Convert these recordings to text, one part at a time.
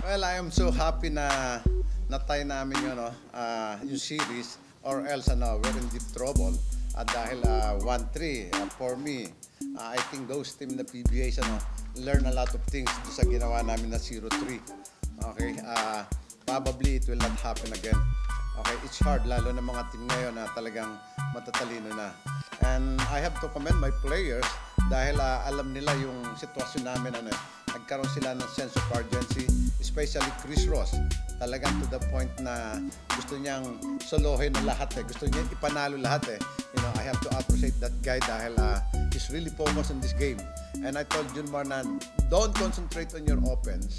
Well, I am so happy na natay namin yung series or else we're in deep trouble. At dahil 1-3 for me, I think those team na PBAs learn a lot of things sa ginawa namin na 0-3. Okay, probably it will not happen again. Okay, it's hard lalo na mga team ngayon na talagang matatalino na. And I have to commend my players dahil alam nila yung sitwasyon namin nagkaroon sila ng sense of urgency, especially Chris Ross. Talagang to the point na gusto niyang solohin na lahat Gusto niya ipanalo lahat I have to appreciate that guy dahil he's really focused on this game. And I told Junmar na don't concentrate on your offense.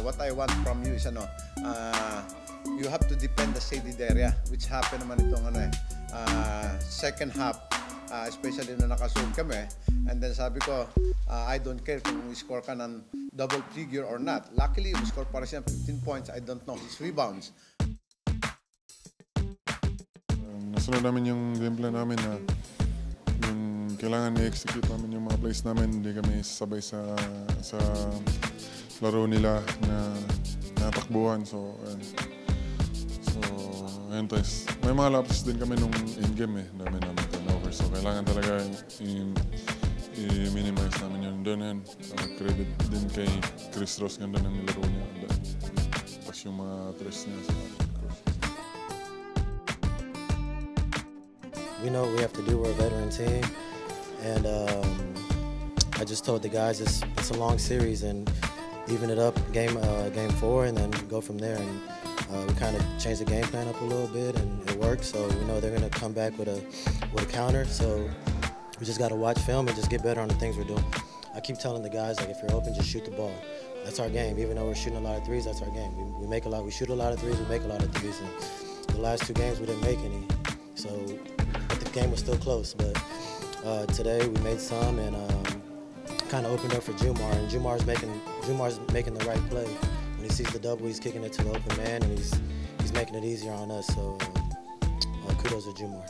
What I want from you is you have to defend the shaded area, which happened naman itong second half, especially nung nakasoon kami. And then sabi ko, I don't care kung score ka ng double figure or not. Luckily, we score para siya 15 points. I don't know his rebounds. Nasunod namin yung game plan namin na yung kailangan i-execute namin yung mga plays namin. Hindi kami sasabay sa laro nila na natakbuhan. So ayun guys. May mga lapses din kami nung in-game Dami namin turnover. So kailangan talaga i-minimize namin yun. Doon yun. Credit din kay Chris Ross. Ganda ng nilaro niya. Tapos yung mga tres niya sa cross. We know what we have to do. We're a veteran team. And I just told the guys it's a long series and even it up game 4 and then go from there. And we kind of changed the game plan up a little bit and it worked. So we know they're going to come back with a counter. So we just got to watch film and just get better on the things we're doing. I keep telling the guys, like, if you're open, just shoot the ball. That's our game. Even though we're shooting a lot of threes, that's our game. We shoot a lot of threes, we make a lot of threes. And the last 2 games, we didn't make any. So the game was still close. But today, we made some and kind of opened up for Jumar. And Jumar's making the right play. When he sees the double, he's kicking it to the open man, and he's making it easier on us. So kudos to Jumar.